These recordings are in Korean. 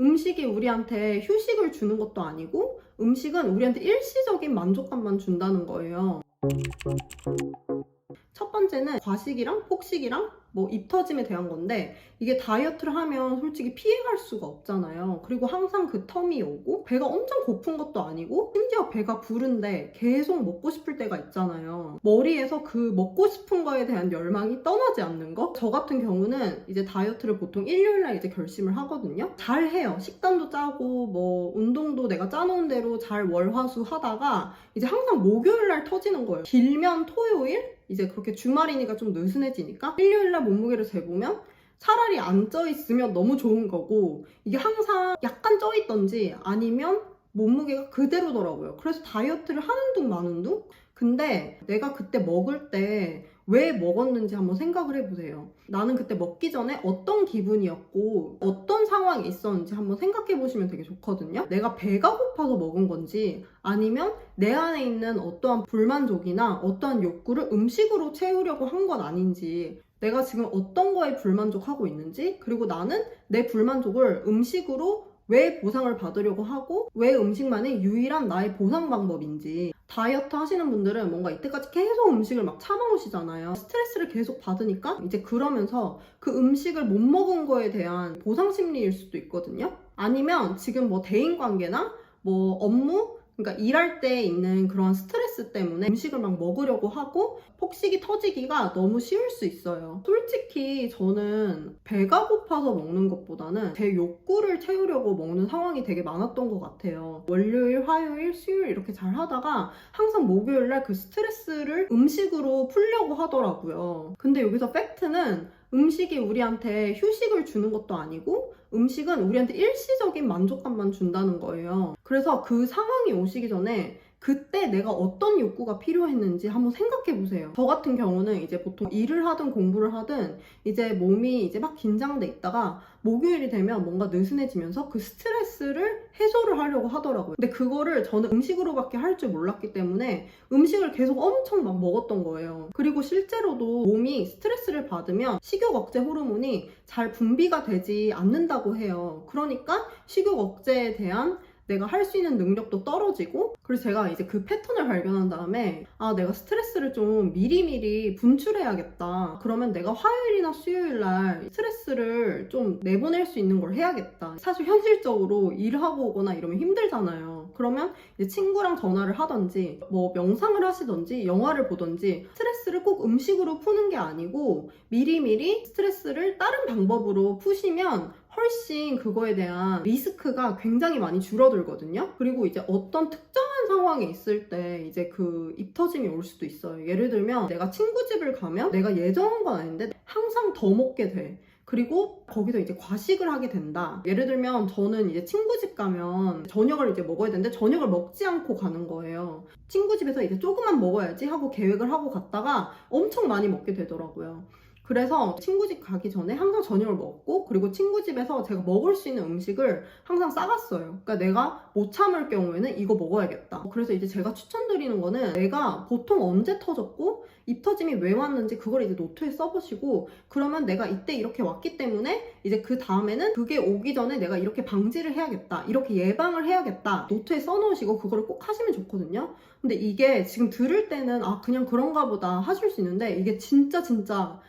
음식이 우리한테 휴식을 주는 것도 아니고 음식은 우리한테 일시적인 만족감만 준다는 거예요. 첫 번째는 과식이랑 폭식이랑 입 터짐에 대한 건데, 이게 다이어트를 하면 솔직히 피해갈 수가 없잖아요. 그리고 항상 그 텀이 오고 배가 엄청 고픈 것도 아니고 심지어 배가 부른데 계속 먹고 싶을 때가 있잖아요. 머리에서 그 먹고 싶은 거에 대한 열망이 떠나지 않는 거? 저 같은 경우는 이제 다이어트를 보통 일요일날 이제 결심을 하거든요. 잘 해요. 식단도 짜고 운동도 내가 짜놓은 대로 잘 월화수 하다가 이제 항상 목요일날 터지는 거예요. 길면 토요일? 이제 그렇게 주말이니까 좀 느슨해지니까 일요일날 몸무게를 재보면 차라리 안 쪄있으면 너무 좋은 거고, 이게 항상 약간 쪄있던지 아니면 몸무게가 그대로더라고요. 그래서 다이어트를 하는 둥 마는 둥? 근데 내가 그때 먹을 때 왜 먹었는지 한번 생각을 해보세요. 나는 그때 먹기 전에 어떤 기분이었고 어떤 상황이 있었는지 한번 생각해 보시면 되게 좋거든요. 내가 배가 고파서 먹은 건지 아니면 내 안에 있는 어떠한 불만족이나 어떠한 욕구를 음식으로 채우려고 한 건 아닌지, 내가 지금 어떤 거에 불만족하고 있는지, 그리고 나는 내 불만족을 음식으로 왜 보상을 받으려고 하고 왜 음식만이 유일한 나의 보상 방법인지. 다이어트 하시는 분들은 뭔가 이때까지 계속 음식을 막 참아오시잖아요. 스트레스를 계속 받으니까 이제 그러면서 그 음식을 못 먹은 거에 대한 보상 심리일 수도 있거든요. 아니면 지금 대인관계나 업무, 그러니까 일할 때 있는 그런 스트레스 때문에 음식을 막 먹으려고 하고 폭식이 터지기가 너무 쉬울 수 있어요. 솔직히 저는 배가 고파서 먹는 것보다는 제 욕구를 채우려고 먹는 상황이 되게 많았던 것 같아요. 월요일, 화요일, 수요일 이렇게 잘 하다가 항상 목요일날 그 스트레스를 음식으로 풀려고 하더라고요. 근데 여기서 팩트는 음식이 우리한테 휴식을 주는 것도 아니고 음식은 우리한테 일시적인 만족감만 준다는 거예요. 그래서 그 상황이 오시기 전에 그때 내가 어떤 욕구가 필요했는지 한번 생각해 보세요. 저 같은 경우는 이제 보통 일을 하든 공부를 하든 이제 몸이 이제 막 긴장돼 있다가 목요일이 되면 뭔가 느슨해지면서 그 스트레스를 해소를 하려고 하더라고요. 근데 그거를 저는 음식으로밖에 할 줄 몰랐기 때문에 음식을 계속 엄청 막 먹었던 거예요. 그리고 실제로도 몸이 스트레스를 받으면 식욕 억제 호르몬이 잘 분비가 되지 않는다고 해요. 그러니까 식욕 억제에 대한 내가 할 수 있는 능력도 떨어지고, 그래서 제가 이제 그 패턴을 발견한 다음에 내가 스트레스를 좀 미리미리 분출해야겠다. 그러면 내가 화요일이나 수요일날 스트레스를 좀 내보낼 수 있는 걸 해야겠다. 사실 현실적으로 일하고 오거나 이러면 힘들잖아요. 그러면 이제 친구랑 전화를 하던지 명상을 하시던지 영화를 보던지 스트레스를 꼭 음식으로 푸는 게 아니고 미리미리 스트레스를 다른 방법으로 푸시면 훨씬 그거에 대한 리스크가 굉장히 많이 줄어들거든요. 그리고 이제 어떤 특정한 상황에 있을 때 이제 그 입 터짐이 올 수도 있어요. 예를 들면 내가 친구 집을 가면 내가 예정한 건 아닌데 항상 더 먹게 돼. 그리고 거기서 이제 과식을 하게 된다. 예를 들면 저는 이제 친구 집 가면 저녁을 이제 먹어야 되는데 저녁을 먹지 않고 가는 거예요. 친구 집에서 이제 조금만 먹어야지 하고 계획을 하고 갔다가 엄청 많이 먹게 되더라고요. 그래서 친구 집 가기 전에 항상 저녁을 먹고, 그리고 친구 집에서 제가 먹을 수 있는 음식을 항상 싸갔어요. 그러니까 내가 못 참을 경우에는 이거 먹어야겠다. 그래서 이제 제가 추천드리는 거는 내가 보통 언제 터졌고 입 터짐이 왜 왔는지 그걸 이제 노트에 써보시고, 그러면 내가 이때 이렇게 왔기 때문에 이제 그 다음에는 그게 오기 전에 내가 이렇게 방지를 해야겠다, 이렇게 예방을 해야겠다 노트에 써놓으시고 그거를 꼭 하시면 좋거든요. 근데 이게 지금 들을 때는 그냥 그런가 보다 하실 수 있는데, 이게 진짜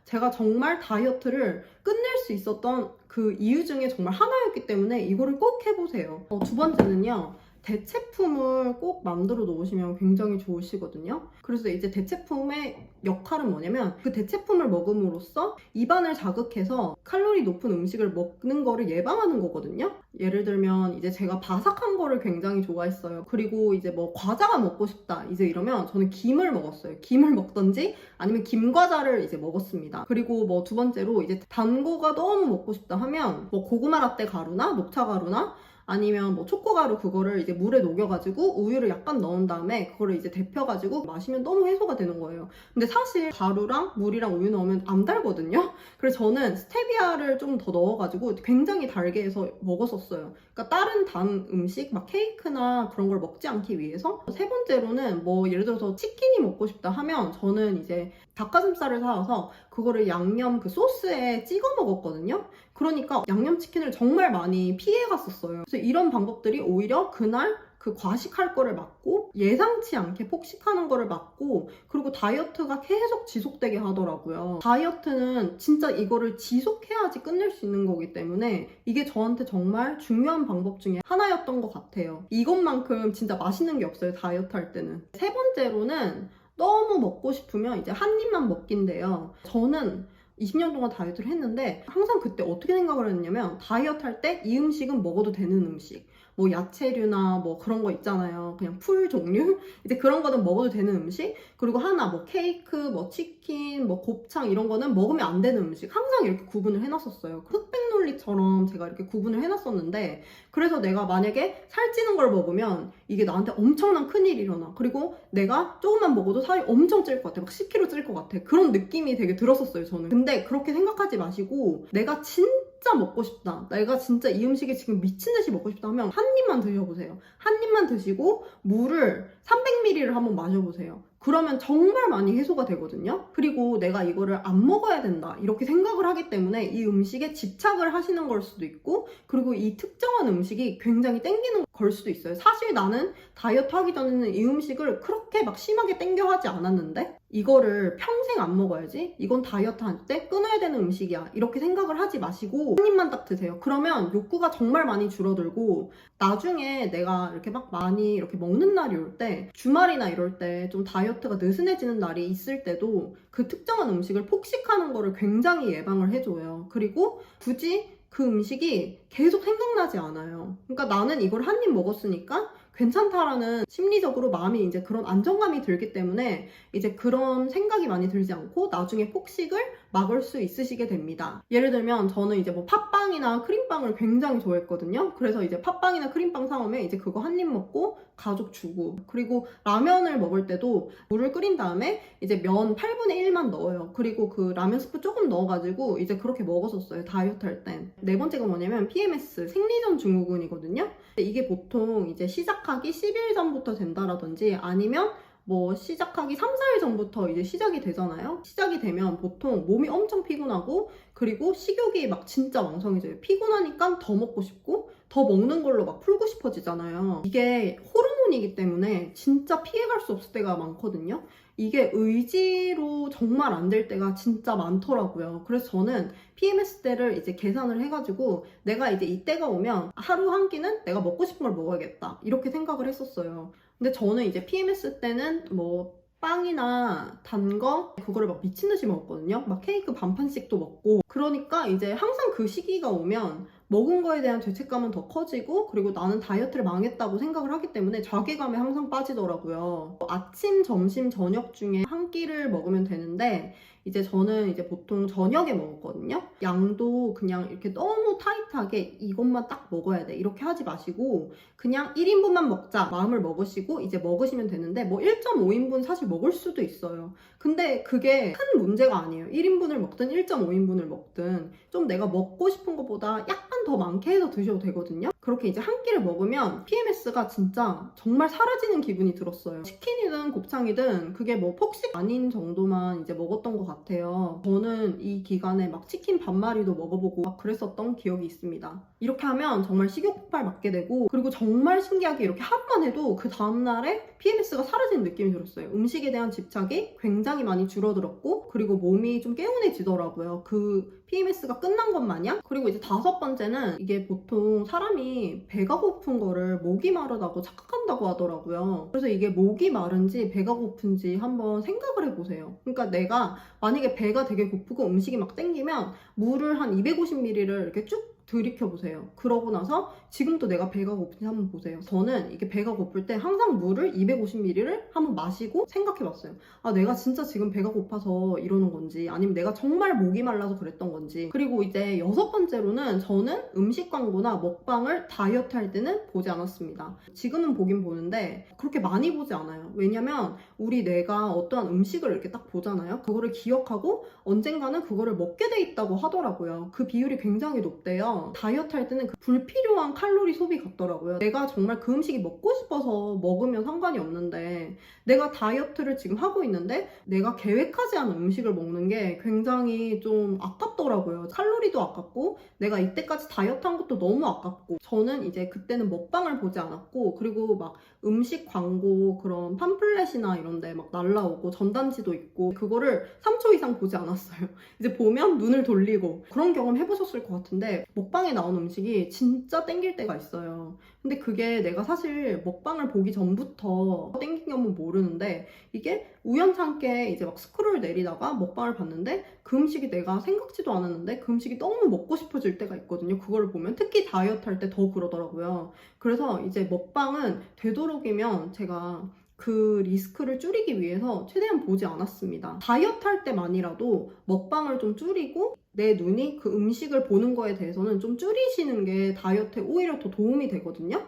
제가 정말 다이어트를 끝낼 수 있었던 그 이유 중에 정말 하나였기 때문에 이거를 꼭 해보세요. 두 번째는요, 대체품을 꼭 만들어 놓으시면 굉장히 좋으시거든요. 그래서 이제 대체품의 역할은 뭐냐면 그 대체품을 먹음으로써 입안을 자극해서 칼로리 높은 음식을 먹는 거를 예방하는 거거든요. 예를 들면 이제 제가 바삭한 거를 굉장히 좋아했어요. 그리고 이제 과자가 먹고 싶다 이제 이러면 저는 김을 먹었어요. 김을 먹던지 아니면 김과자를 이제 먹었습니다. 그리고 두 번째로 이제 단 거가 너무 먹고 싶다 하면 고구마 라떼 가루나 녹차 가루나 아니면 초코가루, 그거를 이제 물에 녹여가지고 우유를 약간 넣은 다음에 그거를 이제 데펴가지고 마시면 너무 해소가 되는 거예요. 근데 사실 가루랑 물이랑 우유 넣으면 안 달거든요. 그래서 저는 스테비아를 좀 더 넣어가지고 굉장히 달게 해서 먹었었어요. 그러니까 다른 단 음식, 막 케이크나 그런 걸 먹지 않기 위해서. 세 번째로는 예를 들어서 치킨이 먹고 싶다 하면 저는 이제 닭가슴살을 사와서 그거를 양념 그 소스에 찍어 먹었거든요. 그러니까 양념치킨을 정말 많이 피해갔었어요. 그래서 이런 방법들이 오히려 그날 그 과식할 거를 막고 예상치 않게 폭식하는 거를 막고 그리고 다이어트가 계속 지속되게 하더라고요. 다이어트는 진짜 이거를 지속해야지 끝낼 수 있는 거기 때문에 이게 저한테 정말 중요한 방법 중에 하나였던 것 같아요. 이것만큼 진짜 맛있는 게 없어요, 다이어트 할 때는. 세 번째로는 너무 먹고 싶으면 이제 한 입만 먹기인데요. 저는 20년 동안 다이어트를 했는데 항상 그때 어떻게 생각을 했냐면 다이어트 할 때 이 음식은 먹어도 되는 음식, 뭐 야채류나 뭐 그런 거 있잖아요. 그냥 풀 종류? 이제 그런 거는 먹어도 되는 음식, 그리고 하나 뭐 케이크, 뭐 치킨, 뭐 곱창 이런 거는 먹으면 안 되는 음식, 항상 이렇게 구분을 해놨었어요. 흑백 논리처럼 제가 이렇게 구분을 해놨었는데, 그래서 내가 만약에 살찌는 걸 먹으면 이게 나한테 엄청난 큰일이 일어나. 그리고 내가 조금만 먹어도 살이 엄청 찔 것 같아. 막 10kg 찔 것 같아. 그런 느낌이 되게 들었었어요, 저는. 근데 그렇게 생각하지 마시고 내가 진짜 먹고 싶다, 내가 진짜 이 음식이 지금 미친 듯이 먹고 싶다 하면 한 입만 드셔보세요. 한 입만 드시고 물을 300ml를 한번 마셔보세요. 그러면 정말 많이 해소가 되거든요. 그리고 내가 이거를 안 먹어야 된다 이렇게 생각을 하기 때문에 이 음식에 집착을 하시는 걸 수도 있고, 그리고 이 특정한 음식이 굉장히 땡기는 걸 수도 있어요. 사실 나는 다이어트 하기 전에는 이 음식을 그렇게 막 심하게 땡겨 하지 않았는데 이거를 평생 안 먹어야지, 이건 다이어트 할 때 끊어야 되는 음식이야 이렇게 생각을 하지 마시고 한 입만 딱 드세요. 그러면 욕구가 정말 많이 줄어들고 나중에 내가 이렇게 막 많이 이렇게 먹는 날이 올 때, 주말이나 이럴 때 좀 다이어트가 느슨해지는 날이 있을 때도 그 특정한 음식을 폭식하는 거를 굉장히 예방을 해줘요. 그리고 굳이 그 음식이 계속 생각나지 않아요. 그러니까 나는 이걸 한 입 먹었으니까 괜찮다라는 심리적으로 마음이 이제 그런 안정감이 들기 때문에 이제 그런 생각이 많이 들지 않고 나중에 폭식을 막을 수 있으시게 됩니다. 예를 들면 저는 이제 뭐 팥빵이나 크림빵을 굉장히 좋아했거든요. 그래서 이제 팥빵이나 크림빵 사오면 이제 그거 한 입 먹고 가족 주고, 그리고 라면을 먹을 때도 물을 끓인 다음에 이제 면 8분의 1만 넣어요. 그리고 그 라면 스프 조금 넣어가지고 이제 그렇게 먹었었어요, 다이어트 할 땐. 네 번째가 뭐냐면 PMS, 생리전 증후군이거든요. 이게 보통 이제 시작하기 10일 전부터 된다라든지 아니면 뭐 시작하기 3, 4일 전부터 이제 시작이 되잖아요. 시작이 되면 보통 몸이 엄청 피곤하고 그리고 식욕이 막 진짜 왕성해져요. 피곤하니까 더 먹고 싶고 더 먹는 걸로 막 풀고 싶어지잖아요. 이게 호르몬이기 때문에 진짜 피해갈 수 없을 때가 많거든요. 이게 의지로 정말 안 될 때가 진짜 많더라고요. 그래서 저는 PMS 때를 이제 계산을 해가지고 내가 이제 이때가 오면 하루 한 끼는 내가 먹고 싶은 걸 먹어야겠다 이렇게 생각을 했었어요. 근데 저는 이제 PMS 때는 뭐 빵이나 단 거 그거를 막 미친 듯이 먹었거든요. 막 케이크 반판씩도 먹고. 그러니까 이제 항상 그 시기가 오면 먹은 거에 대한 죄책감은 더 커지고, 그리고 나는 다이어트를 망했다고 생각을 하기 때문에 자괴감에 항상 빠지더라고요. 아침, 점심, 저녁 중에 한 끼를 먹으면 되는데 이제 저는 이제 보통 저녁에 먹었거든요. 양도 그냥 이렇게 너무 타이트하게 이것만 딱 먹어야 돼 이렇게 하지 마시고 그냥 1인분만 먹자 마음을 먹으시고 이제 먹으시면 되는데, 뭐 1.5인분 사실 먹을 수도 있어요. 근데 그게 큰 문제가 아니에요. 1인분을 먹든 1.5인분을 먹든 좀 내가 먹고 싶은 것보다 약간 더 많게 해서 드셔도 되거든요. 그렇게 이제 한 끼를 먹으면 PMS가 진짜 정말 사라지는 기분이 들었어요. 치킨이든 곱창이든 그게 뭐 폭식 아닌 정도만 이제 먹었던 것 같아요. 저는 이 기간에 막 치킨 반마리도 먹어보고 막 그랬었던 기억이 있습니다. 이렇게 하면 정말 식욕 폭발 맞게 되고, 그리고 정말 신기하게 이렇게 하루만 해도 그 다음날에 PMS가 사라지는 느낌이 들었어요. 음식에 대한 집착이 굉장히 많이 줄어들었고, 그리고 몸이 좀 개운해지더라고요. 그 PMS가 끝난 것 마냥. 그리고 이제 5번째는 이게 보통 사람이 배가 고픈 거를 목이 마르다고 착각한다고 하더라고요. 그래서 이게 목이 마른지 배가 고픈지 한번 생각을 해보세요. 그러니까 내가 만약에 배가 되게 고프고 음식이 막 땡기면 물을 한 250ml를 이렇게 쭉 들이켜보세요. 그러고 나서 지금도 내가 배가 고픈지 한번 보세요. 저는 이게 배가 고플 때 항상 물을 250ml를 한번 마시고 생각해봤어요. 아, 내가 진짜 지금 배가 고파서 이러는 건지 아니면 내가 정말 목이 말라서 그랬던 건지. 그리고 이제 6번째로는 저는 음식 광고나 먹방을 다이어트 할 때는 보지 않았습니다. 지금은 보긴 보는데 그렇게 많이 보지 않아요. 왜냐면 우리 뇌가 어떠한 음식을 이렇게 딱 보잖아요. 그거를 기억하고 언젠가는 그거를 먹게 돼 있다고 하더라고요. 그 비율이 굉장히 높대요. 오히려 다이어트 할 때는 그 불필요한 칼로리 소비 같더라고요. 내가 정말 그 음식이 먹고 싶어서 먹으면 상관이 없는데 내가 다이어트를 지금 하고 있는데 내가 계획하지 않은 음식을 먹는 게 굉장히 좀 아깝더라고요. 칼로리도 아깝고 내가 이때까지 다이어트 한 것도 너무 아깝고 저는 이제 그때는 먹방을 보지 않았고 그리고 막 음식 광고 그런 팜플렛이나 이런 데 막 날라오고 전단지도 있고 그거를 3초 이상 보지 않았어요. 이제 보면 눈을 돌리고 그런 경험 해보셨을 것 같은데 먹방에 나온 음식이 진짜 땡길 때가 있어요. 근데 그게 내가 사실 먹방을 보기 전부터 땡긴 경우는 모르는데 이게 우연찮게 이제 막 스크롤 내리다가 먹방을 봤는데 그 음식이 내가 생각지도 않았는데 그 음식이 너무 먹고 싶어질 때가 있거든요. 그거를 보면 특히 다이어트 할 때 더 그러더라고요. 그래서 이제 먹방은 되도록이면 제가 그 리스크를 줄이기 위해서 최대한 보지 않았습니다. 다이어트 할 때만이라도 먹방을 좀 줄이고 내 눈이 그 음식을 보는 거에 대해서는 좀 줄이시는 게 다이어트에 오히려 더 도움이 되거든요.